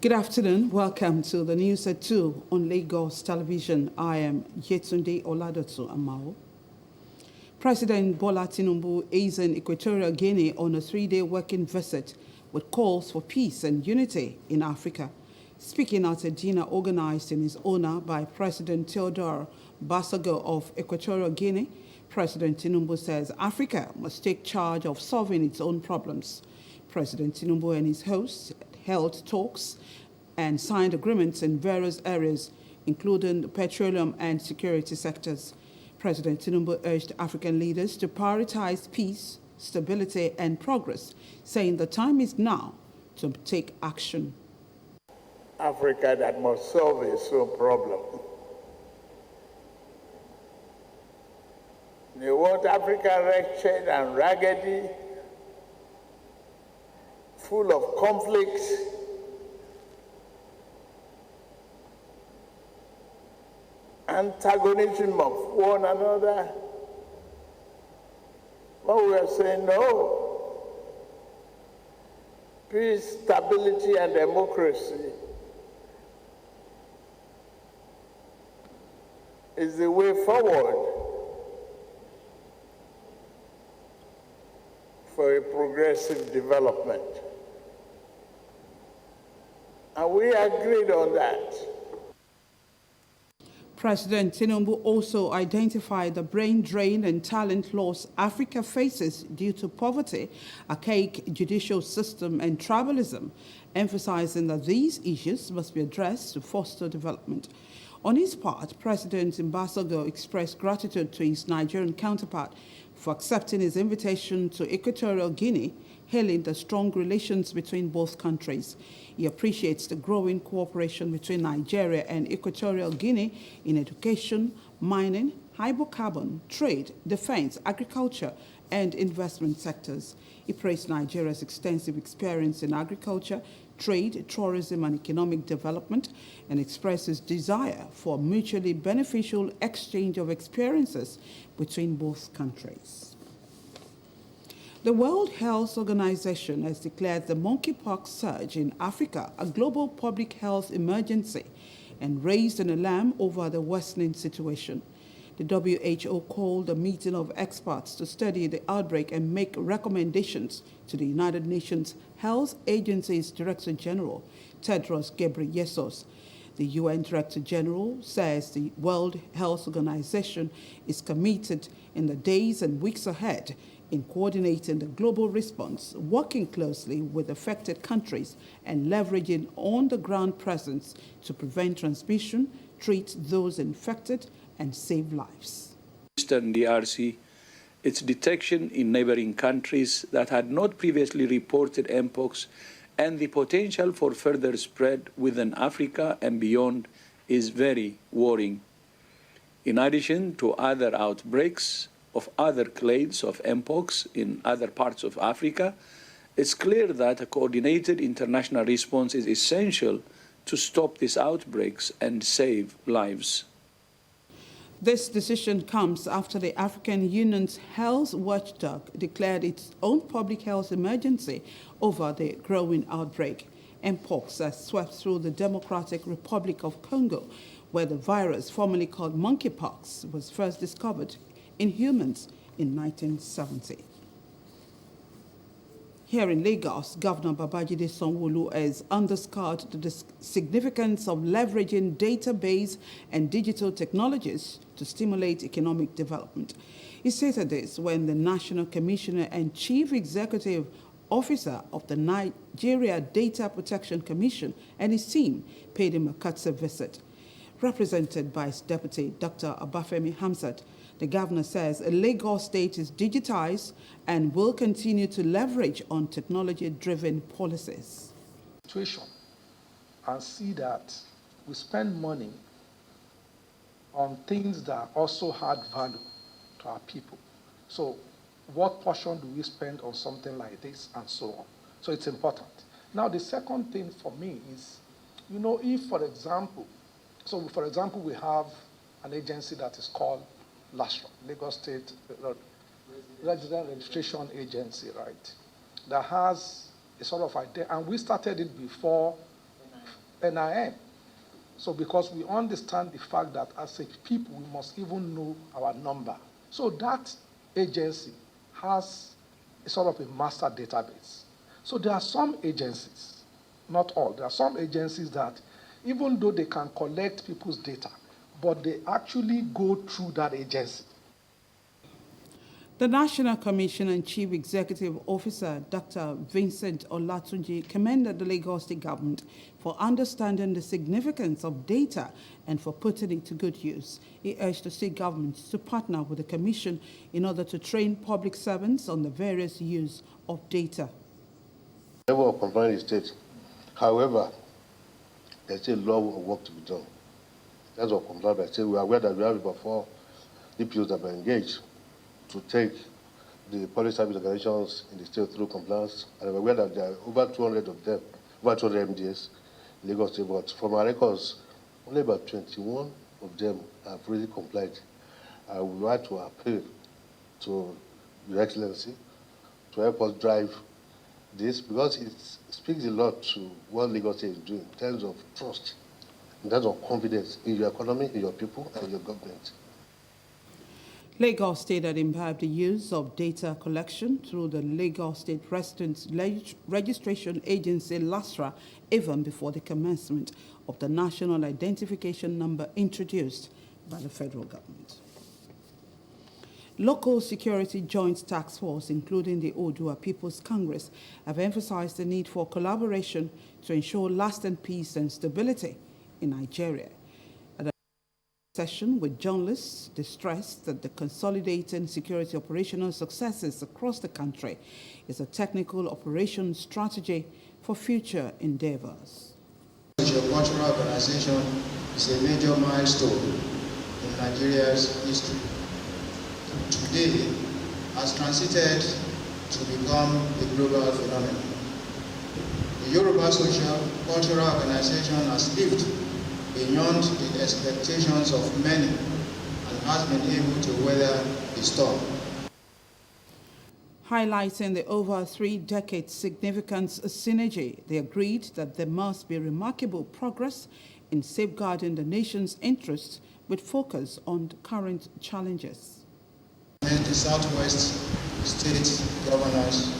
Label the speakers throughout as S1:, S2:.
S1: Good afternoon. Welcome to the news at 2 on Lagos Television. I am Yetunde Oladotu Amao. President Bola Tinubu is in Equatorial Guinea on a 3-day working visit with calls for peace and unity in Africa. Speaking at a dinner organized in his honor by President Teodoro Basogo of Equatorial Guinea, President Tinubu says Africa must take charge of solving its own problems. President Tinubu and his hosts held talks and signed agreements in various areas, including the petroleum and security sectors. President Tinubu urged African leaders to prioritize peace, stability, and progress, saying the time is now to take action.
S2: Africa that must solve its own problem. They want Africa wretched and raggedy, full of conflicts, antagonism of one another. But we are saying no. Peace, stability, and democracy is the way forward for a progressive development. And we agreed on that.
S1: President Tinubu also identified the brain drain and talent loss Africa faces due to poverty, archaic judicial system, and tribalism, emphasizing that these issues must be addressed to foster development. On his part, President Basogo expressed gratitude to his Nigerian counterpart for accepting his invitation to Equatorial Guinea, hailing the strong relations between both countries. He appreciates the growing cooperation between Nigeria and Equatorial Guinea in education, mining, hydrocarbon, trade, defense, agriculture, and investment sectors. He praised Nigeria's extensive experience in agriculture, trade, tourism, and economic development, and expressed his desire for mutually beneficial exchange of experiences between both countries. The World Health Organization has declared the monkeypox surge in Africa a global public health emergency and raised an alarm over the worsening situation. The WHO called a meeting of experts to study the outbreak and make recommendations to the United Nations Health Agency's Director General, Tedros Ghebreyesus. The UN Director General says the World Health Organization is committed in the days and weeks ahead in coordinating the global response, working closely with affected countries, and leveraging on-the-ground presence to prevent transmission, treat those infected, and save lives.
S3: Eastern DRC, its detection in neighboring countries that had not previously reported Mpox, and the potential for further spread within Africa and beyond is very worrying. In addition to other outbreaks of other clades of Mpox in other parts of Africa, it's clear that a coordinated international response is essential to stop these outbreaks and save lives.
S1: This decision comes after the African Union's health watchdog declared its own public health emergency over the growing outbreak. Mpox has swept through the Democratic Republic of Congo, where the virus, formerly called monkeypox, was first discovered in humans in 1970. Here in Lagos, Governor Babajide Sanwo-Olu has underscored the significance of leveraging database and digital technologies to stimulate economic development. He stated this when the National Commissioner and Chief Executive Officer of the Nigeria Data Protection Commission and his team paid him a courtesy visit. Represented by his deputy, Dr. Abafemi Hamzat, the governor says Lagos State is digitized and will continue to leverage on technology-driven policies.
S4: And see that we spend money on things that also add value to our people. So what portion do we spend on something like this and so on? So it's important. Now the second thing for me is, if for example, we have an agency that is called LASRA, Lagos State Resident Registration Agency, right? That has a sort of idea, and we started it before NIN. So because we understand the fact that as a people, we must even know our number. So that agency has a sort of a master database. So there are some agencies, not all, there are some agencies that even though they can collect people's data, but they actually go through that agency.
S1: The National Commission and Chief Executive Officer, Dr. Vincent Olatunji, commended the Lagos State government for understanding the significance of data and for putting it to good use. He urged the state government to partner with the Commission in order to train public servants on the various use of data.
S5: Level of compliance is state. However, there's still a lot of work to be done. That's what compliance by state. We are aware that we have about 4 DPOs that are engaged to take the public service organizations in the state through compliance. And we're aware that there are over 200 of them, over 200 MDS in Lagos State. But from our records, only about 21 of them have really complied. We would like to appeal to Your Excellency to help us drive this, because it speaks a lot to what Lagos State is doing in terms of trust, in terms of confidence in your economy, in your people, and your government.
S1: Lagos State had imbibed the use of data collection through the Lagos State Residents Registration Agency, LASRA, even before the commencement of the National Identification Number introduced by the federal government. Local Security Joint Task Force, including the Odua People's Congress, have emphasized the need for collaboration to ensure lasting peace and stability in Nigeria. Session with journalists, they stressed that the consolidating security operational successes across the country is a technical operation strategy for future endeavors.
S6: The Geocultural Organization is a major milestone in Nigeria's history. Today has transited to become a global phenomenon. The Yoruba Social Cultural Organization has lived beyond the expectations of many and has been able to weather the storm.
S1: Highlighting the over 3-decade significance synergy, they agreed that there must be remarkable progress in safeguarding the nation's interests with focus on the current challenges.
S6: The Southwest State governors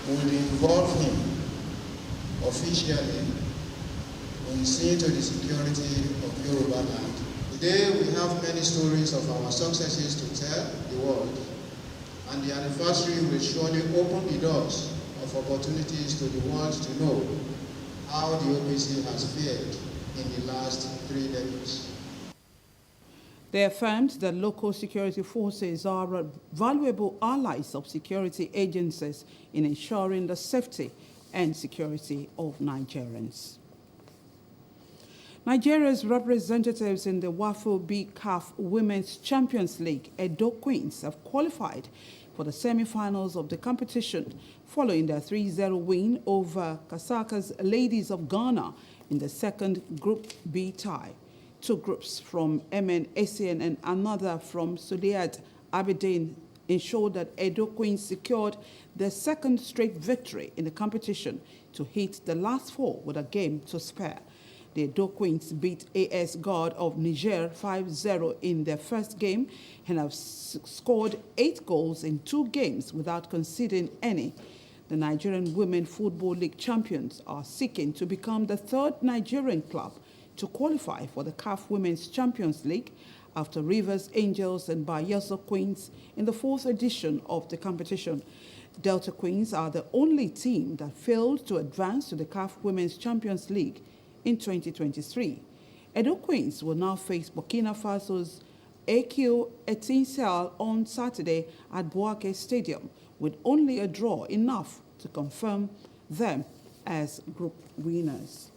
S6: would involve him officially in seeing to the security of Yoruba land. Today we have many stories of our successes to tell the world, and the anniversary will surely open the doors of opportunities to the world to know how the OPC has fared in the last 3 decades.
S1: They affirmed that local security forces are valuable allies of security agencies in ensuring the safety and security of Nigerians. Nigeria's representatives in the WAFO B CAF Women's Champions League, Edo Queens, have qualified for the semi-finals of the competition following their 3-0 win over Kasaka's Ladies of Ghana in the second Group B tie. 2 groups from MN ASEAN and another from Suliat Aberdeen ensured that Edo Queens secured their second straight victory in the competition to hit the last 4 with a game to spare. The Edo Queens beat AS God of Niger 5-0 in their first game and have scored 8 goals in 2 games without conceding any. The Nigerian Women Football League champions are seeking to become the 3rd Nigerian club to qualify for the CAF Women's Champions League after Rivers Angels and Bayelsa Queens in the 4th edition of the competition. Delta Queens are the only team that failed to advance to the CAF Women's Champions League in 2023. Edo Queens will now face Burkina Faso's AQ Etincelle on Saturday at Bouake Stadium, with only a draw enough to confirm them as group winners.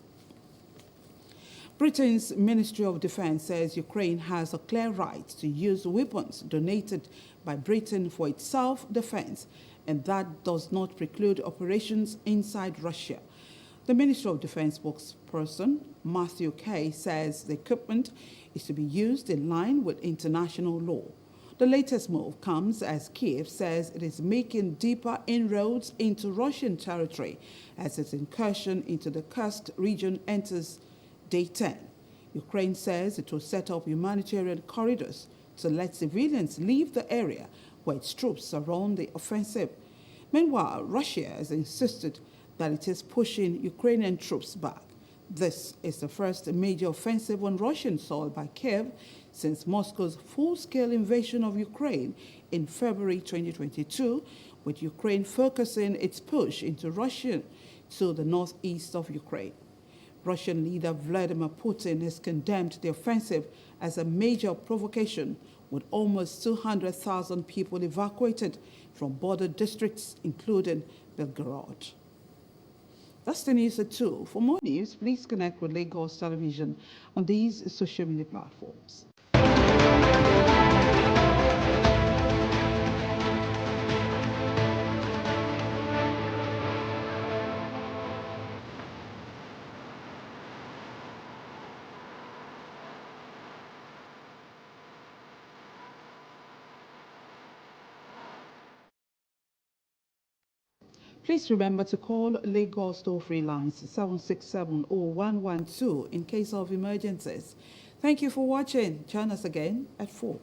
S1: Britain's Ministry of Defense says Ukraine has a clear right to use weapons donated by Britain for its self-defense, and that does not preclude operations inside Russia. The Ministry of Defense spokesperson, Matthew Kay, says the equipment is to be used in line with international law. The latest move comes as Kiev says it is making deeper inroads into Russian territory as its incursion into the Kursk region enters day 10. Ukraine says it will set up humanitarian corridors to let civilians leave the area where its troops are on the offensive. Meanwhile, Russia has insisted that it is pushing Ukrainian troops back. This is the first major offensive on Russian soil by Kiev since Moscow's full-scale invasion of Ukraine in February 2022, with Ukraine focusing its push into Russia to the northeast of Ukraine. Russian leader Vladimir Putin has condemned the offensive as a major provocation, with almost 200,000 people evacuated from border districts, including Belgorod. That's the news at 2. For more news, please connect with Lagos Television on these social media platforms. Please remember to call Lagos toll-free lines 767-0112 in case of emergencies. Thank you for watching. Join us again at 4.